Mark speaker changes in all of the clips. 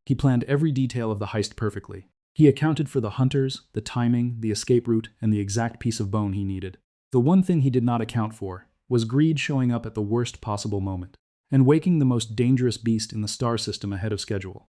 Speaker 1: He planned every detail of the heist perfectly. He accounted for the hunters, the timing, the escape route, and the exact piece of bone he needed. The one thing he did not account for was greed showing up at the worst possible moment and waking the most dangerous beast in the star system ahead of schedule.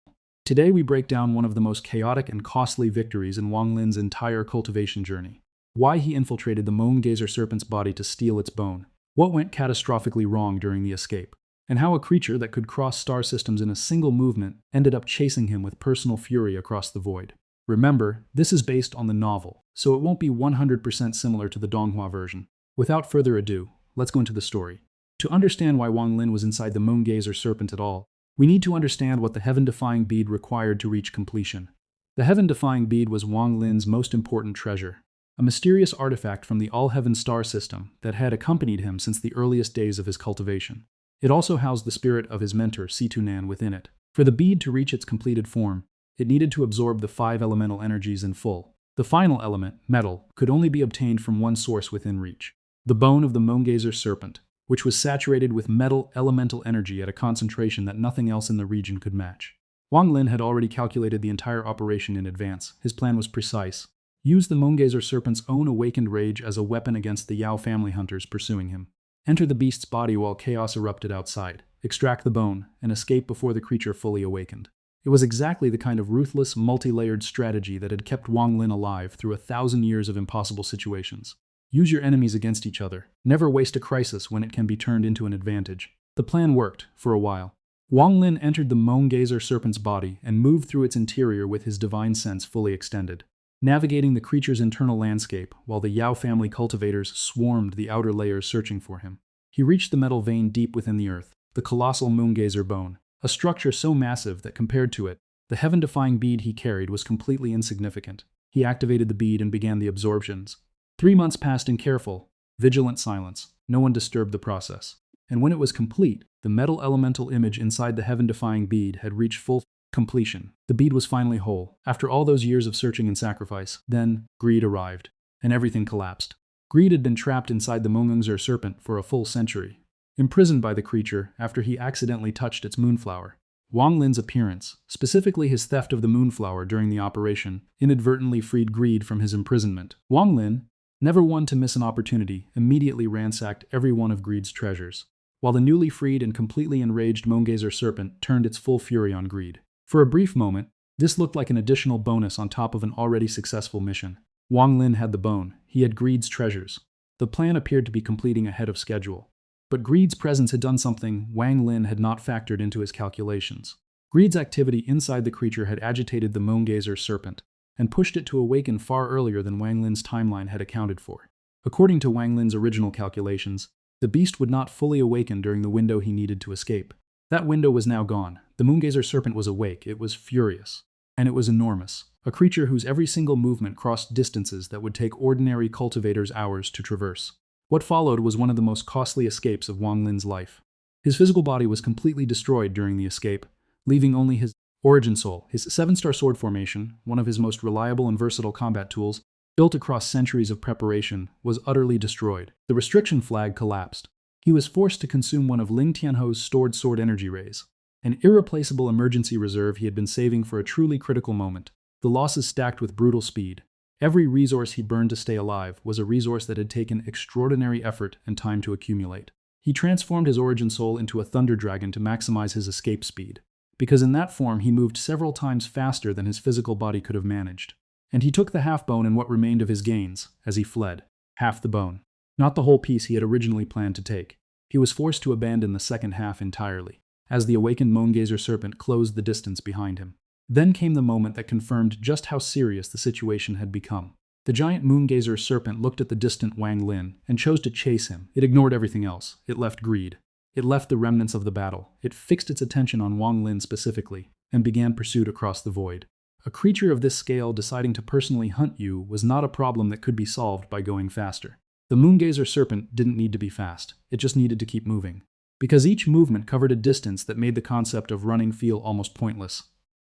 Speaker 1: Today we break down one of the most chaotic and costly victories in Wang Lin's entire cultivation journey. Why he infiltrated the Moongazer Serpent's body to steal its bone, what went catastrophically wrong during the escape, and how a creature that could cross star systems in a single movement ended up chasing him with personal fury across the void. Remember, this is based on the novel, so it won't be 100% similar to the Donghua version. Without further ado, let's go into the story. To understand why Wang Lin was inside the Moongazer Serpent at all, we need to understand what the Heaven-Defying Bead required to reach completion. The Heaven-Defying Bead was Wang Lin's most important treasure, a mysterious artifact from the All-Heaven star system that had accompanied him since the earliest days of his cultivation. It also housed the spirit of his mentor, Situnan, within it. For the bead to reach its completed form, it needed to absorb the 5 elemental energies in full. The final element, metal, could only be obtained from one source within reach: the bone of the Moongazer Serpent, which was saturated with metal elemental energy at a concentration that nothing else in the region could match. Wang Lin had already calculated the entire operation in advance. His plan was precise. Use the Moongazer Serpent's own awakened rage as a weapon against the Yao family hunters pursuing him. Enter the beast's body while chaos erupted outside. Extract the bone, and escape before the creature fully awakened. It was exactly the kind of ruthless, multi-layered strategy that had kept Wang Lin alive through 1,000 years of impossible situations. Use your enemies against each other. Never waste a crisis when it can be turned into an advantage. The plan worked, for a while. Wang Lin entered the Moongazer Serpent's body and moved through its interior with his divine sense fully extended, navigating the creature's internal landscape while the Yao family cultivators swarmed the outer layers searching for him. He reached the metal vein deep within the earth, the colossal Moongazer bone, a structure so massive that compared to it, the heaven-defying bead he carried was completely insignificant. He activated the bead and began the absorptions. 3 months passed in careful, vigilant silence. No one disturbed the process. And when it was complete, the metal elemental image inside the heaven-defying bead had reached full completion. The bead was finally whole. After all those years of searching and sacrifice, then greed arrived, and everything collapsed. Greed had been trapped inside the Moongazer Serpent for a full century, imprisoned by the creature after he accidentally touched its moonflower. Wang Lin's appearance, specifically his theft of the moonflower during the operation, inadvertently freed greed from his imprisonment. Wang Lin, never one to miss an opportunity, immediately ransacked every one of greed's treasures, while the newly freed and completely enraged Moongazer Serpent turned its full fury on greed. For a brief moment, this looked like an additional bonus on top of an already successful mission. Wang Lin had the bone. He had greed's treasures. The plan appeared to be completing ahead of schedule. But greed's presence had done something Wang Lin had not factored into his calculations. Greed's activity inside the creature had agitated the Moongazer Serpent and pushed it to awaken far earlier than Wang Lin's timeline had accounted for. According to Wang Lin's original calculations, the beast would not fully awaken during the window he needed to escape. That window was now gone. The Moongazer Serpent was awake. It was furious. And it was enormous. A creature whose every single movement crossed distances that would take ordinary cultivators hours to traverse. What followed was one of the most costly escapes of Wang Lin's life. His physical body was completely destroyed during the escape, leaving only his origin soul, his 7-star sword formation, one of his most reliable and versatile combat tools, built across centuries of preparation, was utterly destroyed. The restriction flag collapsed. He was forced to consume one of Ling Tianho's stored sword energy rays, an irreplaceable emergency reserve he had been saving for a truly critical moment. The losses stacked with brutal speed. Every resource he burned to stay alive was a resource that had taken extraordinary effort and time to accumulate. He transformed his origin soul into a thunder dragon to maximize his escape speed, because in that form he moved several times faster than his physical body could have managed. And he took the half bone and what remained of his gains as he fled. Half the bone. Not the whole piece he had originally planned to take. He was forced to abandon the second half entirely, as the awakened Moongazer Serpent closed the distance behind him. Then came the moment that confirmed just how serious the situation had become. The giant Moongazer Serpent looked at the distant Wang Lin and chose to chase him. It ignored everything else. It left greed. It left the remnants of the battle. It fixed its attention on Wang Lin specifically and began pursuit across the void. A creature of this scale deciding to personally hunt you was not a problem that could be solved by going faster. The Moongazer Serpent didn't need to be fast. It just needed to keep moving, because each movement covered a distance that made the concept of running feel almost pointless.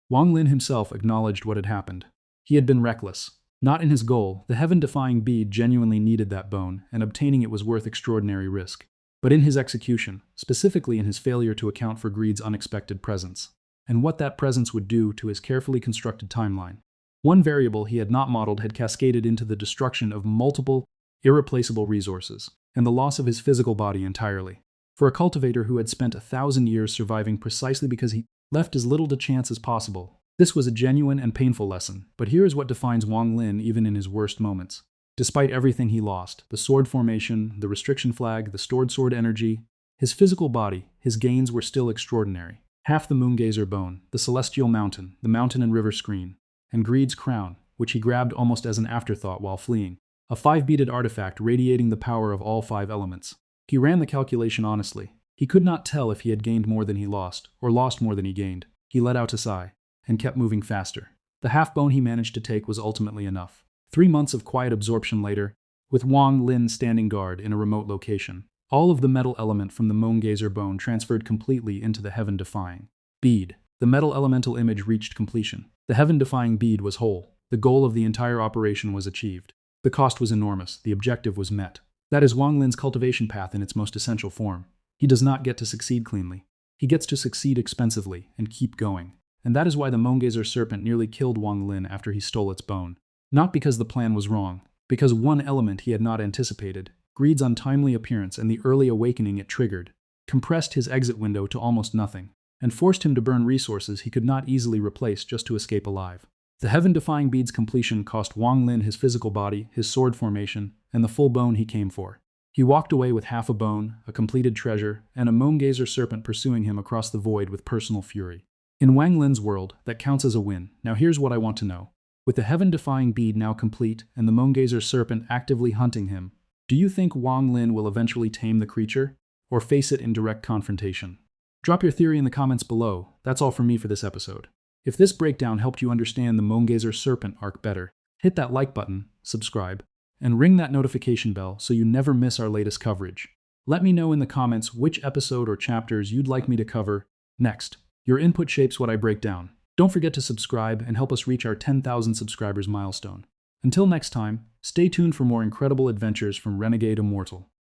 Speaker 1: Wang Lin himself acknowledged what had happened. He had been reckless. Not in his goal, the Heaven-Defying Bead genuinely needed that bone, and obtaining it was worth extraordinary risk. but in his execution, specifically in his failure to account for greed's unexpected presence, and what that presence would do to his carefully constructed timeline. One variable he had not modeled had cascaded into the destruction of multiple, irreplaceable resources, and the loss of his physical body entirely. For a cultivator who had spent 1,000 years surviving precisely because he left as little to chance as possible, this was a genuine and painful lesson. But here is what defines Wang Lin even in his worst moments. Despite everything he lost, the sword formation, the restriction flag, the stored sword energy, his physical body, his gains were still extraordinary. Half the Moongazer bone, the celestial mountain, the mountain and river screen, and Greed's crown, which he grabbed almost as an afterthought while fleeing. A 5-beaded artifact radiating the power of all 5 elements. He ran the calculation honestly. He could not tell if he had gained more than he lost, or lost more than he gained. He let out a sigh, and kept moving faster. The half-bone he managed to take was ultimately enough. 3 months of quiet absorption later, with Wang Lin standing guard in a remote location, all of the metal element from the Moongazer bone transferred completely into the Heaven-Defying Bead. The metal elemental image reached completion. The Heaven-Defying Bead was whole. The goal of the entire operation was achieved. The cost was enormous. The objective was met. That is Wang Lin's cultivation path in its most essential form. He does not get to succeed cleanly. He gets to succeed expensively and keep going. And that is why the Moongazer Serpent nearly killed Wang Lin after he stole its bone. Not because the plan was wrong, because one element he had not anticipated, Greed's untimely appearance and the early awakening it triggered, compressed his exit window to almost nothing, and forced him to burn resources he could not easily replace just to escape alive. The Heaven-Defying Bead's completion cost Wang Lin his physical body, his sword formation, and the full bone he came for. He walked away with half a bone, a completed treasure, and a Moongazer Serpent pursuing him across the void with personal fury. In Wang Lin's world, that counts as a win. Now here's what I want to know. With the Heaven-Defying Bead now complete and the Moongazer Serpent actively hunting him, do you think Wang Lin will eventually tame the creature, or face it in direct confrontation? Drop your theory in the comments below. That's all from me for this episode. If this breakdown helped you understand the Moongazer Serpent arc better, hit that like button, subscribe, and ring that notification bell so you never miss our latest coverage. Let me know in the comments which episode or chapters you'd like me to cover next. Your input shapes what I break down. Don't forget to subscribe and help us reach our 10,000 subscribers milestone. Until next time, stay tuned for more incredible adventures from Renegade Immortal.